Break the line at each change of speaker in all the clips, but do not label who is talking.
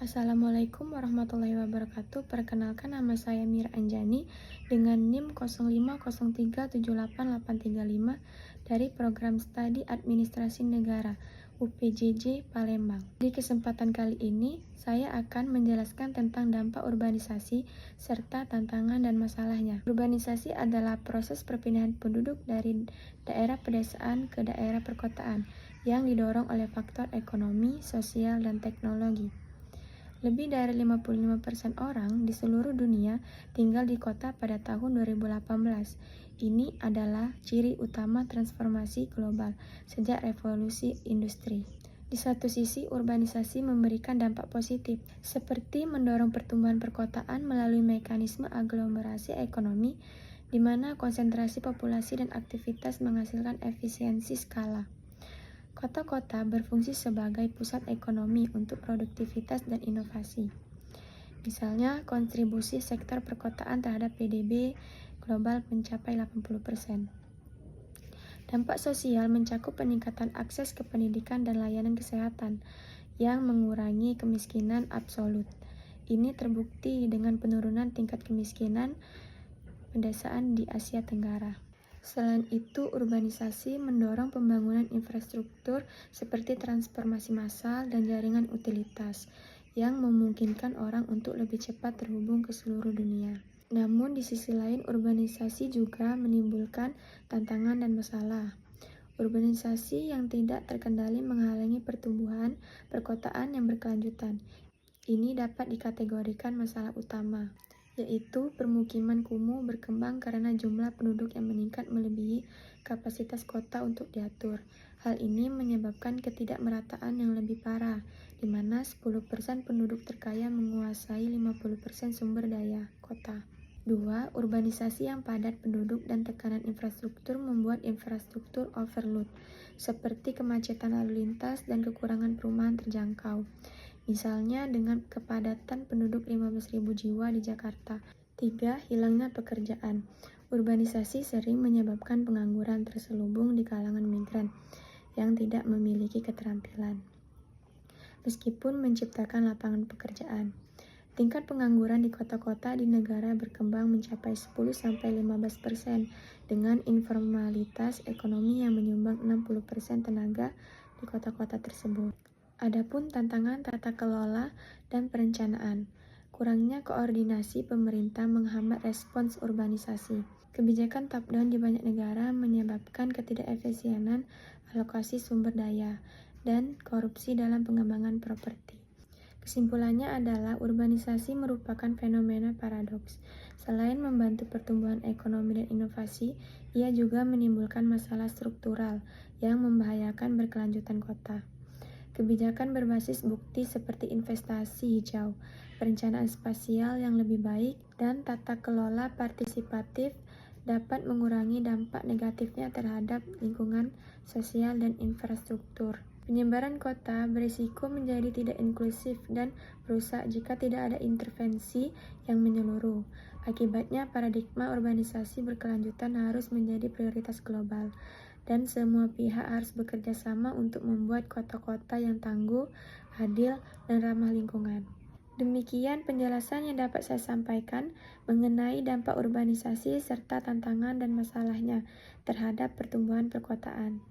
Assalamualaikum warahmatullahi wabarakatuh. Perkenalkan, nama saya Mira Anjani dengan NIM 0503788835 dari Program Studi Administrasi Negara UPJJ Palembang. Di kesempatan kali ini, saya akan menjelaskan tentang dampak urbanisasi serta tantangan dan masalahnya. Urbanisasi adalah proses perpindahan penduduk dari daerah pedesaan ke daerah perkotaan yang didorong oleh faktor ekonomi, sosial, dan teknologi. Lebih dari 55% orang di seluruh dunia tinggal di kota pada tahun 2018. Ini adalah ciri utama transformasi global sejak revolusi industri. Di satu sisi, urbanisasi memberikan dampak positif, seperti mendorong pertumbuhan perkotaan melalui mekanisme aglomerasi ekonomi, di mana konsentrasi populasi dan aktivitas menghasilkan efisiensi skala. Kota-kota berfungsi sebagai pusat ekonomi untuk produktivitas dan inovasi. Misalnya, kontribusi sektor perkotaan terhadap PDB global mencapai 80%. Dampak sosial mencakup peningkatan akses ke pendidikan dan layanan kesehatan yang mengurangi kemiskinan absolut. Ini terbukti dengan penurunan tingkat kemiskinan pedesaan di Asia Tenggara. Selain itu, urbanisasi mendorong pembangunan infrastruktur seperti transformasi massal dan jaringan utilitas yang memungkinkan orang untuk lebih cepat terhubung ke seluruh dunia. Namun di sisi lain, urbanisasi juga menimbulkan tantangan dan masalah. Urbanisasi yang tidak terkendali menghalangi pertumbuhan perkotaan yang berkelanjutan. Ini dapat dikategorikan masalah utama, yaitu permukiman kumuh berkembang karena jumlah penduduk yang meningkat melebihi kapasitas kota untuk diatur. Hal ini menyebabkan ketidakmerataan yang lebih parah, di mana 10% penduduk terkaya menguasai 50% sumber daya kota. 2. Urbanisasi yang padat penduduk dan tekanan infrastruktur membuat infrastruktur overload, seperti kemacetan lalu lintas dan kekurangan perumahan terjangkau. Misalnya dengan kepadatan penduduk 15.000 jiwa di Jakarta. 3. Hilangnya pekerjaan. Urbanisasi sering menyebabkan pengangguran terselubung di kalangan migran yang tidak memiliki keterampilan, meskipun menciptakan lapangan pekerjaan. Tingkat pengangguran di kota-kota di negara berkembang mencapai 10-15% dengan informalitas ekonomi yang menyumbang 60% tenaga di kota-kota tersebut. Adapun tantangan tata kelola dan perencanaan. Kurangnya koordinasi pemerintah menghambat respons urbanisasi. Kebijakan top-down di banyak negara menyebabkan ketidakefisienan alokasi sumber daya dan korupsi dalam pengembangan properti. Kesimpulannya adalah urbanisasi merupakan fenomena paradoks. Selain membantu pertumbuhan ekonomi dan inovasi, ia juga menimbulkan masalah struktural yang membahayakan berkelanjutan kota. Kebijakan berbasis bukti seperti investasi hijau, perencanaan spasial yang lebih baik, dan tata kelola partisipatif dapat mengurangi dampak negatifnya terhadap lingkungan sosial dan infrastruktur. Penyebaran kota berisiko menjadi tidak inklusif dan rusak jika tidak ada intervensi yang menyeluruh. Akibatnya, paradigma urbanisasi berkelanjutan harus menjadi prioritas global, dan semua pihak harus bekerja sama untuk membuat kota-kota yang tangguh, adil, dan ramah lingkungan. Demikian penjelasan yang dapat saya sampaikan mengenai dampak urbanisasi serta tantangan dan masalahnya terhadap pertumbuhan perkotaan.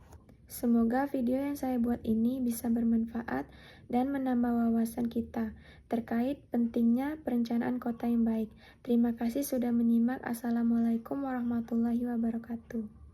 Semoga video yang saya buat ini bisa bermanfaat dan menambah wawasan kita terkait pentingnya perencanaan kota yang baik. Terima kasih sudah menyimak. Assalamualaikum warahmatullahi wabarakatuh.